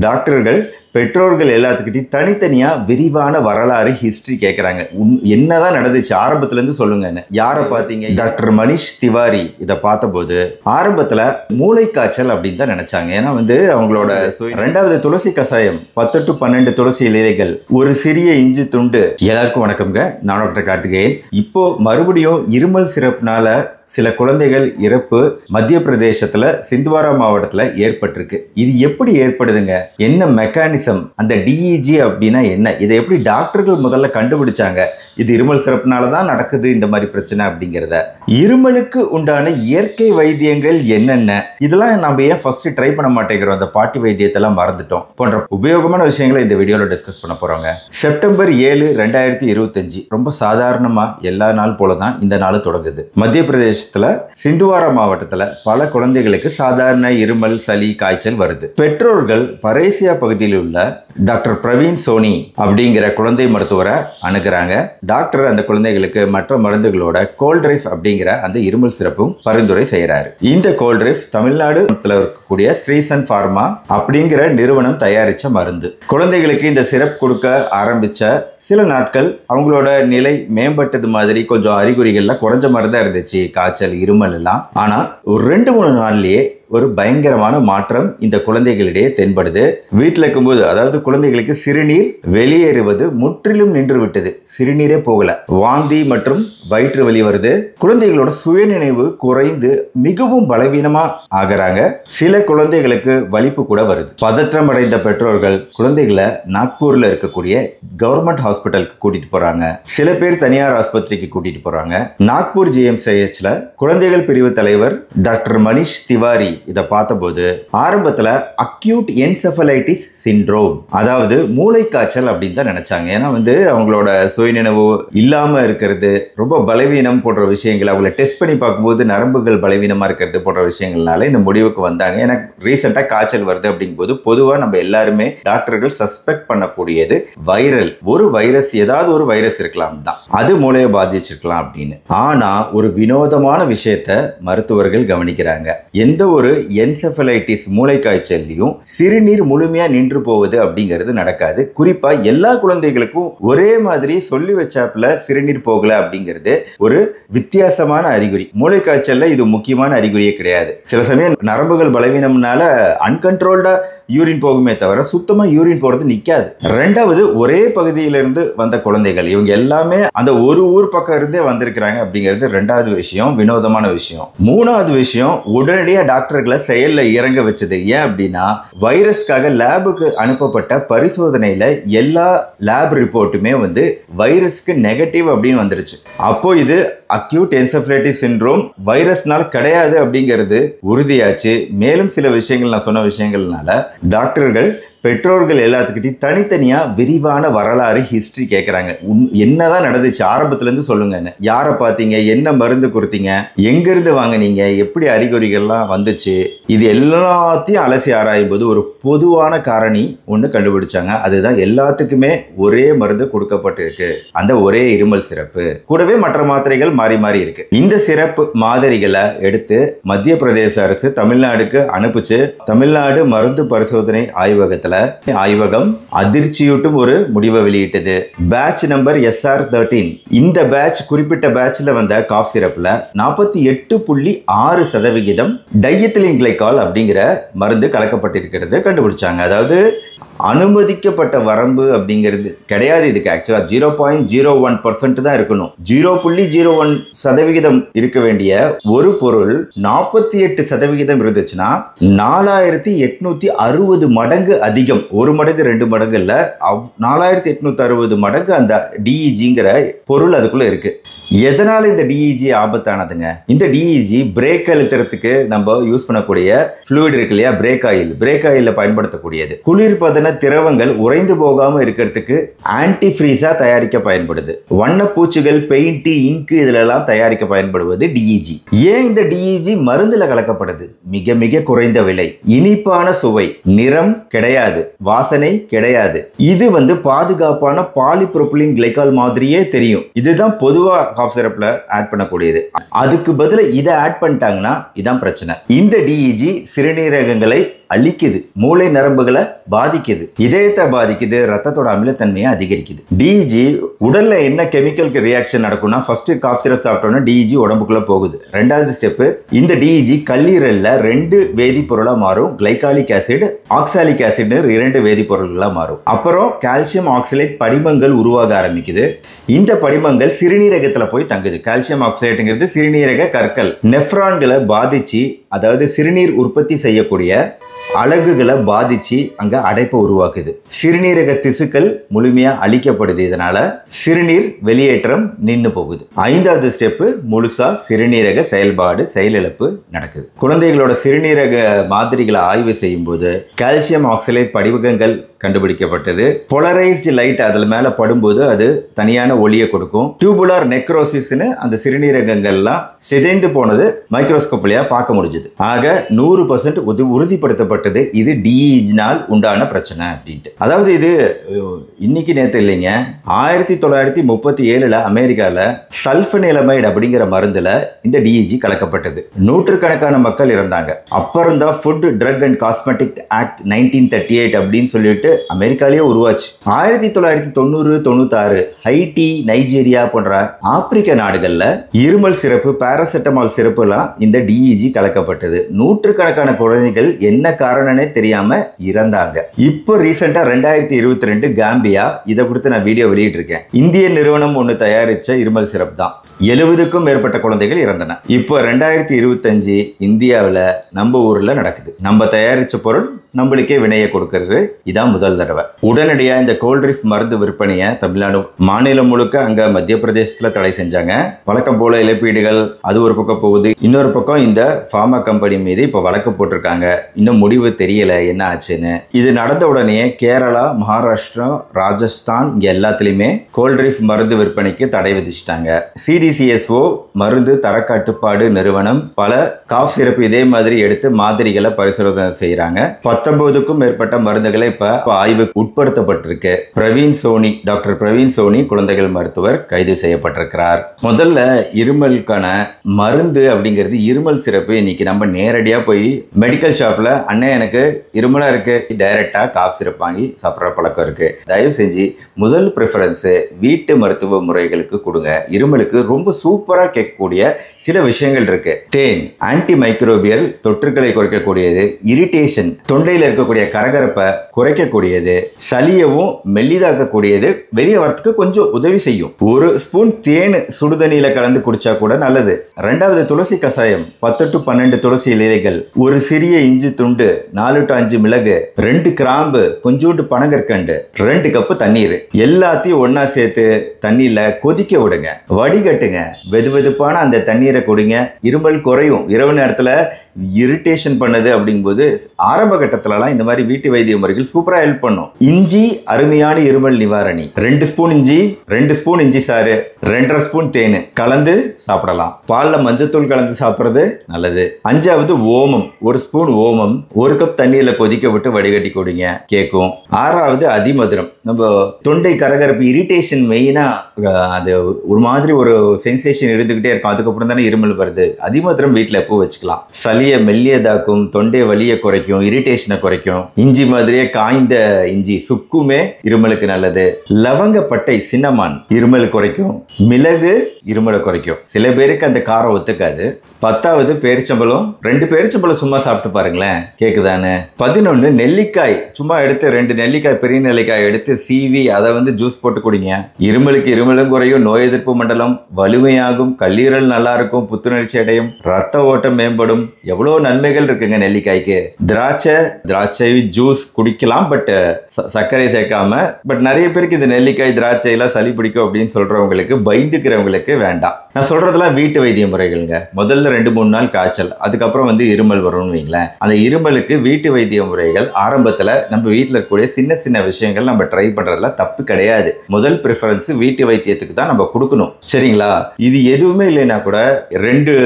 டாக்டர்கள் பெற்றோர்கள் எல்லாத்துக்கிட்டையும் தனித்தனியா விரிவான வரலாறு ஹிஸ்டரி கேட்கறாங்க. என்னதான் நடந்துச்சு ஆரம்பத்துல இருந்து சொல்லுங்க. யாரை பார்த்தீங்க? டாக்டர் மனிஷ் திவாரி இதை பார்த்தபோது ஆரம்பத்துல மூளைக்காய்ச்சல் அப்படின்னு தான் நினைச்சாங்க. ஏன்னா அவங்களோட 2வது துளசி கஷாயம் 10 to 12 துளசி இலைகள், ஒரு சிறிய இஞ்சி துண்டு. எல்லாருக்கும் வணக்கம்ங்க, நான் டாக்டர் கார்த்திகேயன். இப்போ மறுபடியும் இருமல் சிறப்புனால சில குழந்தைகள் இறப்பு மத்திய பிரதேசத்துல சிந்த்வாரா மாவட்டத்துல ஏற்பட்டிருக்கு. இது எப்படி ஏற்படுதுங்க? என்ன மெக்கானிசம்? அந்த டிஇஜி அப்படின்னா என்ன? இதை எப்படி டாக்டர்கள் முதல்ல கண்டுபிடிச்சாங்க? இது இருமல் சிறப்புனாலதான் நடக்குது இந்த மாதிரி பிரச்சனை அப்படிங்கிறத. இருமலுக்கு உண்டான இயற்கை வைத்தியங்கள் என்னென்ன? இதெல்லாம் நம்ம ஏன் ஃபர்ஸ்ட் ட்ரை பண்ண மாட்டேங்கிறோம்? அந்த பாட்டி வைத்தியத்தெல்லாம் மறந்துட்டோம் போன்ற உபயோகமான விஷயங்களை இந்த வீடியோல டிஸ்கஸ் பண்ண போறோங்க. செப்டம்பர் 7, 2025 ரொம்ப சாதாரணமா எல்லா நாள் போலதான் இந்த நாள் தொடங்குது. மத்திய பிரதேச சிந்த்வாரா மாவட்டத்துல பல குழந்தைகளுக்கு சாதாரண இருமல், சளி, காய்ச்சல் வருது. பெற்றோர்கள் பரேசியா பகுதியில் உள்ள டாக்டர் பிரவீன் சோனி அப்படிங்கிற குழந்தை மருத்துவரை அணுகுறாங்க. டாக்டர் அந்த குழந்தைகளுக்கு மற்ற மருந்துகளோட கோல்ட்ரைஃப் அப்படிங்கிற அந்த இருமல் சிறப்பும் பரிந்துரை செய்யறாரு. இந்த கோல்ட்ரைஃப் தமிழ்நாடு இருக்கக்கூடிய ஸ்ரீசன் பார்மா அப்படிங்கிற நிறுவனம் தயாரிச்ச மருந்து. குழந்தைகளுக்கு இந்த சிறப்பு கொடுக்க ஆரம்பிச்ச சில நாட்கள் அவங்களோட நிலை மேம்பட்டது மாதிரி கொஞ்சம் அறிகுறிகள்ல குறைஞ்ச மாதிரி தான் இருந்துச்சு, காய்ச்சல், இருமல் எல்லாம். ஆனா ஒரு 2-3 நாள்லயே ஒரு பயங்கரமான மாற்றம் இந்த குழந்தைகளிடையே தென்படுது. வீட்டில் இருக்கும்போது, அதாவது குழந்தைகளுக்கு சிறுநீர் வெளியேறுவது முற்றிலும் நின்று விட்டது. சிறுநீரே போகல. வாந்தி மற்றும் வயிற்று வலி வருது. குழந்தைகளோட சுயநினைவு குறைந்து மிகவும் பலவீனமா ஆகிறாங்க. சில குழந்தைகளுக்கு வலிப்பு கூட வருது. பதற்றம் அடைந்த பெற்றோர்கள் குழந்தைகளை நாக்பூர்ல இருக்கக்கூடிய கவர்மெண்ட் ஹாஸ்பிட்டலுக்கு கூட்டிட்டு போறாங்க. சில பேர் தனியார் ஆஸ்பத்திரிக்கு கூட்டிட்டு போறாங்க. நாக்பூர் ஜிஎம்சிஹெச்ல குழந்தைகள் பிரிவு தலைவர் டாக்டர் மனிஷ் திவாரி இதை பார்த்தபோது ஆரம்பத்துல அக்யூட் என்செஃபலைட்டிஸ் சிண்ட்ரோம், அதாவது மூளைக்காய்ச்சல் அப்படின்னு தான் நினைச்சாங்க. ஏன்னா அவங்களோட சுயநினைவு இல்லாம இருக்கிறது, ரொம்ப பலவீனம் போன்ற விஷயங்கள், அவங்களை டெஸ்ட் பண்ணி பார்க்கும்போது நரம்புகள் பலவீனமா இருக்கிறது போன்ற விஷயங்கள்னால இந்த முடிவுக்கு வந்தாங்க. ஏன்னா ரீசெண்டா காய்ச்சல் வருது அப்படிங்கும்போது பொதுவா நம்ம எல்லாருமே டாக்டர்கள் சஸ்பெக்ட் பண்ணக்கூடியது வைரல், ஒரு வைரஸ், ஏதாவது ஒரு வைரஸ் இருக்கலாம் தான், அது மூளையை பாதிச்சிருக்கலாம் அப்படின்னு. ஆனா ஒரு வினோதமான விஷயத்த மருத்துவர்கள் கவனிக்கிறாங்க. எந்த ஒரு என்செஃபலைட்டிஸ் மூளைக்காய்ச்சல்லையும் சிறுநீர் முழுமையா நின்று போவது அப்படிங்கிறது நடக்காது. குறிப்பா எல்லா குழந்தைகளுக்கும் ஒரே மாதிரி சொல்லி வச்சாப்புல சிறுநீர் போகல அப்படிங்கிறது ஒரு வித்தியாசமான அறிகுறி. மூளைக்காய்ச்சல்ல இது முக்கியமான அறிகுறியே கிடையாது. சில சமயம் நரம்புகள் பலவீனம்னால அன்கண்ட்ரோல்டா யூரின் போகுமே தவிர சுத்தமா யூரின் போறது நிக்காது. 2வது ஒரே பகுதியிலிருந்து வந்த குழந்தைகள், இவங்க எல்லாமே அந்த ஒரு ஊர் பக்கம் இருந்தே வந்திருக்கிறாங்க அப்படிங்கிறது 2வது விஷயம், வினோதமான விஷயம். 3வது விஷயம், உடனடியா டாக்டர்களை செயல்ல இறங்க வச்சது. ஏன் அப்படின்னா வைரஸ்க்காக லேபுக்கு அனுப்பப்பட்ட பரிசோதனையில எல்லா லேப் ரிப்போர்ட்டுமே வைரஸ்க்கு நெகட்டிவ் அப்படின்னு வந்துருச்சு. அப்போ இது அக்யூட் என்செஃபலைட்டிஸ் சிண்ட்ரோம் வைரஸ்னால கிடையாது அப்படிங்கிறது உறுதியாச்சு. மேலும் சில விஷயங்கள், நான் சொன்ன விஷயங்கள்னால டாக்டர்கள் பெற்றோர்கள் எல்லாத்துக்கிட்டையும் தனித்தனியா விரிவான வரலாறு ஹிஸ்டரி கேட்கறாங்க. என்னதான் நடந்துச்சு ஆரம்பத்துல இருந்து சொல்லுங்க. யாரை பார்த்தீங்க? என்ன மருந்து கொடுத்தீங்க? எங்கிருந்து வாங்கினீங்க? எப்படி அறிகுறிகள்லாம் வந்துச்சு? இது எல்லாத்தையும் அலசி ஆராயும் போது ஒரு பொதுவான காரணி ஒன்று கண்டுபிடிச்சாங்க. அதுதான் எல்லாத்துக்குமே ஒரே மருந்து கொடுக்கப்பட்டிருக்கு, அந்த ஒரே இருமல் சிறப்பு. கூடவே மற்ற மாத்திரைகள் மாறி மாறி இருக்கு. இந்த சிறப்பு மாதிரிகளை எடுத்து மத்திய பிரதேச அரசு தமிழ்நாடுக்கு அனுப்பிச்சு தமிழ்நாடு மருந்து பரிசோதனை ஆய்வகம் அதிர்ச்சியூட்டும் ஒரு முடிவை வெளியிட்டது. Patch number SR13. இந்த பேட்ச், குறிப்பிட்ட பேட்ச்ல வந்த காஃப் சிரப்ல 48.6% டைஎத்திலீன் கிளைகால் அப்படிங்கிற மருந்து கலக்கப்பட்டிருக்கிறது கண்டுபிடிச்சாங்க. அதாவது அனுமதிக்கப்பட்ட வரம்பு அப்படிங்கிறது கிடையாது. இதுக்கு ஆக்சுவலா 0.01% தான் இருக்கணும். 0.01% இருக்க வேண்டிய ஒரு பொருள் 48% இருந்துச்சுன்னா 4860 மடங்கு அதிகம். 1 மடங்கு 2 மடங்கு இல்ல, 4860 மடங்கு அந்த டிஇஜிங்கிற பொருள் அதுக்குள்ள இருக்கு. எதனால இந்த டிஇஜி ஆபத்தானதுங்க? இந்த டிஇஜி பிரேக் அழுத்துறதுக்கு நம்ம யூஸ் பண்ணக்கூடிய ஃப்ளூயிட் இருக்கு இல்லையா, பிரேக் ஆயில் பயன்படுத்தக்கூடியது. குளிர்பதன திரவங்கள் உறைந்து போகாம இருக்கிறதுக்கு ஆன்டி ஃப்ரீஸா தயாரிக்க பயன்படுது. வண்ணப்பூச்சிகள், பெயிண்ட், இங்க் இதெல்லாம் தயாரிக்க பயன்படுவது டிஇஜி. ஏன் இந்த டிஇஜி மருந்துல கலக்கப்படுது? மிக மிக குறைந்த விலை, இனிப்பான சுவை, நிறம் கிடையாது, வாசனை கிடையாது. இது பாதுகாப்பான பாலிப்ரோபிலின் கிளைகால் மாதிரியே தெரியும். இதுதான் பொதுவா காஃப் சிரப்ல ஆட் பண்ணக்கூடியது. அதுக்கு பதிலா இதை ஆட் பண்ணிட்டாங்கன்னா இதான் பிரச்சனை. இந்த டிஇஜி சிறுநீரகங்களை அழிக்குது, மூளை நரம்புகளை பாதிக்குது, இதயத்தை பாதிக்குது, ரத்தத்தோட அமிலத்தன்மையை அதிகரிக்குது. டிஇஜி உடல்ல என்ன கெமிக்கல் ரியாக்ஷன் நடக்கும்னா, ஃபர்ஸ்ட் காஃப் சிரப் சாப்பிட்டோம்னா டிஇஜி உடம்புக்குள்ள போகுது. ரெண்டாவது ஸ்டெப், இந்த டிஇஜி கல்லீரல்ல 2 வேதிப்பொருளா மாறும். கிளைகாலிக் ஆசிட், ஆக்சாலிக் ஆசிட் 2 வேதிப்பொருள்களா மாறும். அப்புறம் கால்சியம் ஆக்சலேட் படிமங்கள் உருவாக ஆரம்பிக்குது. இந்த படிமங்கள் சிறுநீரகத்துல போய் தங்குது. கால்சியம் ஆக்சலேட்டுங்கிறது சிறுநீரக கற்கள் நெஃப்ரான்களை பாதிச்சு, அதாவது சிறுநீர் உற்பத்தி செய்யக்கூடிய அலகுகளை பாதிச்சு அங்க அடைப்பை உருவாக்குது. சிறுநீரக திசுக்கள் முழுமையா அழிக்கப்படுது. இதனால சிறுநீர் வெளியேற்றம் நின்று போகுது. 5வது ஸ்டெப், முழுசா சிறுநீரக செயல்பாடு செயலிழப்பு நடக்குது. குழந்தைகளோட சிறுநீரக மாதிரிகளை ஆய்வு செய்யும் போது கால்சியம் ஆக்சலேட் படிவகங்கள் கண்டுபிடிக்கப்பட்டது. போலரைஸ்டு லைட் அதில் மேல படும்போது அது தனியான ஒளியை கொடுக்கும். டியூபுலார் நெக்ரோசிஸ்னு அந்த சிறுநீரகங்கள்லாம் சிதைந்து போனது மைக்ரோஸ்கோப் வழியா பார்க்க முடிஞ்சது. ஆக 100% உறுதிப்படுத்தப்பட்டது இது டிஇஜினால் உண்டான பிரச்சனை அப்படின்ட்டு. அதாவது இது இன்னைக்கு நேற்று இல்லைங்க, 1937 அமெரிக்கால சல்ஃபனிலமைடு அப்படிங்கிற மருந்துல இந்த டிஇஜி கலக்கப்பட்டது. நூற்றுக்கணக்கான மக்கள் இறந்தாங்க. அப்புறம் தான் food drug and cosmetic act 1938 அப்படின்னு சொல்லிட்டு அமெரிக்காலேயே உருவாச்சு. 1990-96 ஹைட்டி, நைஜீரியா போன்ற ஆப்பிரிக்க நாடுகள்ல இருமல் சிறப்பு, பாராசெட்டமால் சிறப்பு எல்லாம் இந்த டிஇஜி கலக்கப்பட்டது. நூற்றுக்கணக்கான குழந்தைகள் என்ன காரணம்னே தெரியாம இறந்தாங்க. இப்போ ரீசெண்டா 2022 காம்பியா, இதை கொடுத்து நான் வீடியோ வெளியிட்டு இருக்கேன். இந்திய நிறுவனம் ஒன்று தயாரிச்ச இருமல் சிறப்பு தான். 70க்கும் மேற்பட்ட குழந்தைகள் இறந்தன. இப்போ 2025 இந்தியாவில் நம்ம ஊர்ல நடக்குது. நம்ம தயாரிச்ச பொருள் நம்மளுக்கே வினையை கொடுக்கிறது. இதான் முதல் தடவை. உடனடியாக இந்த கோல்ட்ரிஃப் மருந்து விற்பனையை தமிழ்நாடு மாநிலம் முழுக்க அங்க மத்திய பிரதேசத்துல தடை செஞ்சாங்க. வழக்கம் போல இழப்பீடுகள் அது ஒரு பக்கம் போகுது. இன்னொரு பக்கம் இந்த ஃபார்மா கம்பெனி மீது இப்ப வழக்கு போட்டிருக்காங்க. இன்னும் முடிவு தெரியல என்ன ஆச்சுன்னு. இது நடந்த உடனே கேரளா, மகாராஷ்டிரா, ராஜஸ்தான் இங்க எல்லாத்துலயுமே கோல்ட்ரிஃப் மருந்து விற்பனைக்கு தடை விதிச்சிட்டாங்க. சிடிசிஎஸ்ஓ மருந்து தரக்கட்டுப்பாடு நிறுவனம் பல காஃப் சிறப்பு இதே மாதிரி எடுத்து மாதிரிகளை பரிசோதனை செய்யறாங்க. 19க்கும் மேற்பட்ட மருந்துகளை இப்ப ஆய்வுக்கு உட்படுத்தப்பட்டிருக்கு. டாக்டர் பிரவீன் சோனி குழந்தைகள் மருத்துவர் கைது செய்யப்பட்டிருக்கிறார். முதல்ல இருமலுக்கான மருந்து அப்படிங்கிறது இருமல் சிறப்பு. இன்னைக்கு நம்ம நேரடியா போய் மெடிக்கல் ஷாப்ல அண்ணே எனக்கு இருமலா இருக்கு டைரக்டா காஃப் சிறப்பு வாங்கி சாப்பிட்ற பழக்கம் இருக்கு. தயவு செஞ்சு முதல் ப்ரிஃபரன்ஸ் வீட்டு மருத்துவ முறைகளுக்கு கொடுங்க. இருமலுக்கு ரொம்ப சூப்பரா கேட்கக்கூடிய சில விஷயங்கள் இருக்கு. தேன் ஆன்டி மைக்ரோபியல், தொற்றுக்களை குறைக்கக்கூடியது, இரிட்டேஷன் தொண்டையில் இருக்கக்கூடிய கரகரப்பை குறைக்கக்கூடியது, சளியவும் மெல்லிதாக்கக்கூடியது, வெளியே வரத்துக்கு கொஞ்சம் உதவி செய்யும். 1 ஸ்பூன் தேன் சுடுதண்ணியில கலந்து குடிச்சா கூட நல்லது. 2வது துளசி கசாயம், 10 to 12 துளசி இலைகள், ஒரு சிறிய இஞ்சி துண்டு, 4 to 5 மிளகு, 2 கிராம்பு, கொஞ்சோண்டு பனங்கற்கண்டு, 2 கப்பு தண்ணீர், எல்லாத்தையும் ஒன்னா சேர்த்து தண்ணியில கொதிக்க விடுங்க, வடிகட்டுங்க. வெதுவெதுப்பான அந்த தண்ணீரை குடிங்க. இருமல் குறையும். இரவு நேரத்துல இரிட்டேஷன் பண்ணுது அப்படிங்கும்போது ஆரம்ப கட்டத்துலலாம் இந்த மாதிரி வீட்டு வைத்திய முறைகள் சூப்பரா ஹெல்ப் பண்ணும். இஞ்சி அருமையான இருமல் நிவாரணி. 2 ஸ்பூன் இஞ்சி, 2 ஸ்பூன் இஞ்சி சாறு, 2.5 ஸ்பூன் தேன் கலந்து சாப்பிடலாம். பால்ல மஞ்சத்தூள் கலந்து சாப்பிடுறது நல்லது. 5வது ஓமம், 1 ஸ்பூன் ஓமம் 1 கப் தண்ணீர்ல கொதிக்க விட்டு வடிகட்டி குடிங்க, கேட்கும். 6வது அதிமதுரம். நம்ம தொண்டை கரகரப்பு இரிட்டேஷன் மெயினா அது ஒரு மாதிரி ஒரு சென்சேஷன் இருந்துகிட்டே இருக்கும். அதுக்கப்புறம் தானே இருமல் வருது. அதிமதுரம் வீட்டுல எப்போ வச்சுக்கலாம். சளியை மெல்லியதாக்கும், தொண்டை வலியை குறைக்கும், இரிட்டேஷனை குறைக்கும். இஞ்சி மாதிரியே காய்ந்த இஞ்சி சுக்குமே இருமலுக்கு நல்லது. லவங்கப்பட்டை சின்னமான் இருமல் குறைக்கும். மிளகு இருமலை குறைக்கும். சில பேருக்கு அந்த காரம் ஒத்துக்காது. 10வது பேரிச்சம்பழம். 2 பேரிச்சம்பழம் சும்மா சாப்பிட்டு பாருங்களேன், கேக்குதானே. 11 நெல்லிக்காய். சும்மா எடுத்து 2 நெல்லிக்காய், பெரிய நெல்லிக்காய் எடுத்து சீவி அதை ஜூஸ் போட்டு குடிங்க. இருமலுக்கு இருமலும் குறையும், நோய் எதிர்ப்பு மண்டலம் வலிமையாகும், கல்லீரல் நல்லா இருக்கும், புத்துணர்ச்சி அடையும், ரத்த ஓட்டம் மேம்படும். எவ்வளவு நன்மைகள் இருக்குங்க நெல்லிக்காய்க்கு. திராட்சை ஜூஸ் குடிக்கலாம், பட் சர்க்கரை சேர்க்காம. பட் நிறைய பேருக்கு இந்த நெல்லிக்காய், திராட்சை எல்லாம் சளி பிடிக்கும் அப்படின்னு சொல்றவங்களுக்கு, பயந்துக்கிறவங்களுக்கு வேண்டாம். நான் சொல்றதெல்லாம் வீட்டு வைத்திய முறைகள்ங்க. முதல்ல 2-3 நாள் காய்ச்சல், அதுக்கப்புறம் இருமல் வரும்னு வைங்களேன். அந்த இருமலுக்கு வீட்டு வைத்திய முறைகள் ஆரம்பத்துல நம்ம வீட்டில் இருக்கக்கூடிய சின்ன சின்ன விஷயங்கள் நம்ம ட்ரை பண்றதுல தப்பு கிடையாது. முதல் ப்ரிஃபரன்ஸ் வீட்டு வைத்தியத்துக்கு தான் நம்ம கொடுக்கணும், சரிங்களா. இது எதுவுமே இல்லைன்னா கூட 2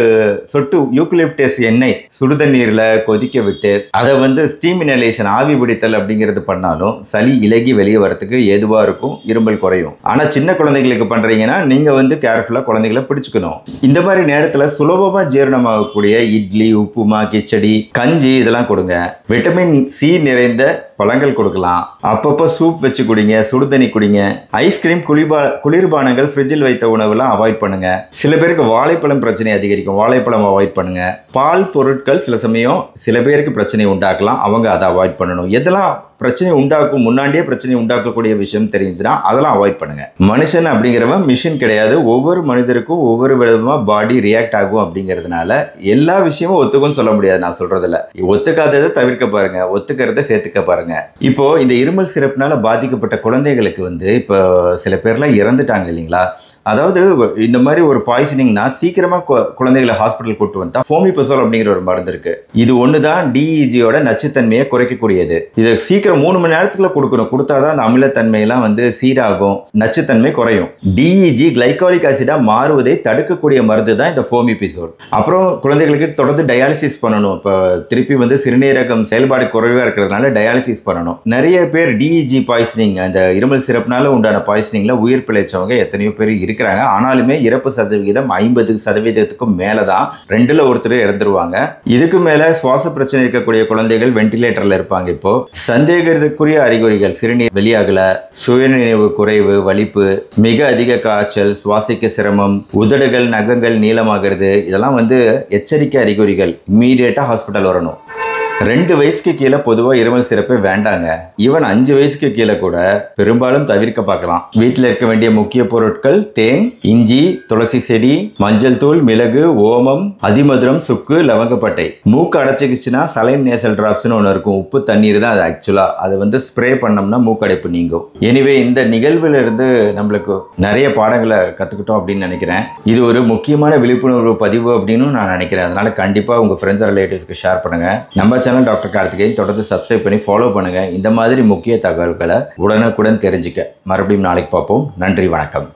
சொட்டு யூக்கலிப்டஸ் எண்ணெய் சுடுதண்ணீர்ல கொதிக்க விட்டு அதை வந்து ஸ்டீம் இனலேஷன் ஆவி பிடித்தல் அப்படிங்கிறது பண்ணாலும் சளி இலகி வெளியே வரத்துக்கு ஏதுவா இருக்கும், இருமல் குறையும். ஆனா சின்ன குழந்தைகளுக்கு பண்றீங்கன்னா நீங்க வந்து கேர்ஃபுல்லா குழந்தைகளை பிடிச்சுக்கணும். இந்த மாதிரி நேரத்துல சுலபமா ஜீரணமாகக்கூடிய இட்லி, உப்புமா, கிச்சடி, கஞ்சி இதெல்லாம் கொடுங்க. விட்டமின் சி நிறைந்த பழங்கள் கொடுக்கலாம். அப்பப்போ சூப் வச்சு குடிங்க, சுடுதண்ணி குடிங்க. ஐஸ்கிரீம், குளிர்பானங்கள், ஃப்ரிட்ஜில் வைத்த உணவுலாம் அவாய்ட் பண்ணுங்க. சில பேருக்கு வாழைப்பழம் பிரச்சனை அதிகரிக்கும், வாழைப்பழம் அவாய்ட் பண்ணுங்க. பால் பொருட்கள் சில சமயம் சில பேருக்கு பிரச்சனை உண்டாக்கலாம், அவங்க அதை அவாய்ட் பண்ணணும். எதெல்லாம் பிரச்சனை உண்டாக்கும், முன்னாடியே பிரச்சனை உண்டாக்கக்கூடிய விஷயம் தெரியுதுன்னா அதெல்லாம் அவாய்ட் பண்ணுங்க. மனுஷன் அப்படிங்கிறவன் மிஷின் கிடையாது. ஒவ்வொரு மனிதருக்கும் ஒவ்வொரு விதமா பாடி ரியாக்ட் ஆகும் அப்படிங்கிறதுனால எல்லா விஷயமும் ஒத்துக்கும்னு சொல்ல முடியாது. நான் சொல்றதுல ஒத்துக்காததை தவிர்க்க பாருங்க, ஒத்துக்கிறத சேர்த்துக்க பாருங்க. இப்போ இந்த இருமல் சிறப்புனால பாதிக்கப்பட்ட குழந்தைகளுக்கு வந்து இப்போ சில பேர்லாம் இறந்துட்டாங்க இல்லைங்களா? அதாவது இந்த மாதிரி ஒரு பாய்சனிங்னா சீக்கிரமா குழந்தைகளை ஹாஸ்பிட்டல் கூட்டு வந்தா ஃபோமிபசோல் அப்படிங்கிற ஒரு மருந்து இருக்கு. இது ஒண்ணுதான் டிஇஜியோட நச்சுத்தன்மையை குறைக்கக்கூடியது. இதை சீக்கிரம் 3 மணி நேரத்துக்குள்ள கொடுக்கணும். கொடுத்தாதான் அந்த அமிலத்தன்மையெல்லாம் வந்து சீராகும், நச்சுத்தன்மை குறையும். டிஇஜி கிளைகாலிக் ஆசிடா மாறுவதை தடுக்கக்கூடிய மருந்து தான் இந்த ஃபோமிபிசோல். அப்புறம் குழந்தைகளுக்கு தொடர்ந்து டயாலிசிஸ் பண்ணணும். இப்போ திருப்பி வந்து சிறுநீரகம் செயல்பாடு குறைவா இருக்கிறதுனால டயாலிசிஸ் பண்ணணும். நிறைய பேர் டிஇஜி பாய்சனிங், அந்த இருமல் சிறப்புனால உண்டான பாய்சனிங்ல உயிர் பிழைச்சவங்க எத்தனையோ பேர் இருக்கிறாங்க. ஆனாலுமே இறப்பு சதவிகிதம் 50% மேலதான். 2ல் ஒருத்தர் இறந்துருவாங்க. இதுக்கு மேல சுவாச பிரச்சனை இருக்கக்கூடிய குழந்தைகள் வென்டிலேட்டர்ல இருப்பாங்க. இப்போ சந்தேகத்துக்குரிய அறிகுறிகள் சிறுநீர் வெளியாகல, சுயநினைவு குறைவு, வலிப்பு, மிக அதிக காய்ச்சல், சுவாசிக்க சிரமம், உதடுகள் நகங்கள் நீளமாகிறது, இதெல்லாம் வந்து எச்சரிக்கை அறிகுறிகள். இம்மீடியட்டா ஹாஸ்பிட்டல் வரணும். 2 வயசுக்கு கீழே பொதுவாக இருமல் சிறப்பு வேண்டாங்க. ஈவன் 5 வயசுக்கு கீழே கூட பெரும்பாலும் தவிர்க்க பார்க்கலாம். வீட்டில் இருக்க வேண்டிய முக்கிய பொருட்கள் தேன், இஞ்சி, துளசி செடி, மஞ்சள் தூள், மிளகு, ஓமம், அதிமதுரம், சுக்கு, லவங்கப்பட்டை. மூக்கு அடைச்சிக்கிச்சுன்னா சலைன் நேசல் டிராப்ஸ்னு ஒன்று இருக்கும், உப்பு தண்ணீர் தான் அது. ஆக்சுவலா அது வந்து ஸ்ப்ரே பண்ணோம்னா மூக்கடைப்பு நீங்கும். எனிவே இந்த நிகழ்வுல இருந்து நம்மளுக்கு நிறைய பாடங்களை கத்துக்கிட்டோம் அப்படின்னு நினைக்கிறேன். இது ஒரு முக்கியமான விழிப்புணர்வு பதிவு அப்படின்னு நான் நினைக்கிறேன். அதனால கண்டிப்பா உங்க ஃப்ரெண்ட்ஸ் ரிலேட்டிவ்ஸ்க்கு ஷேர் பண்ணுங்க. நம்ம டாக்டர் கார்த்திகேயன் தொடர்ந்து சப்ஸ்கிரைப் பண்ணி ஃபாலோ பண்ணுங்க. இந்த மாதிரி முக்கிய தகவல்களை உடனுக்குடன் தெரிஞ்சுக்க. மறுபடியும் நாளைக்கு பார்ப்போம். நன்றி, வணக்கம்.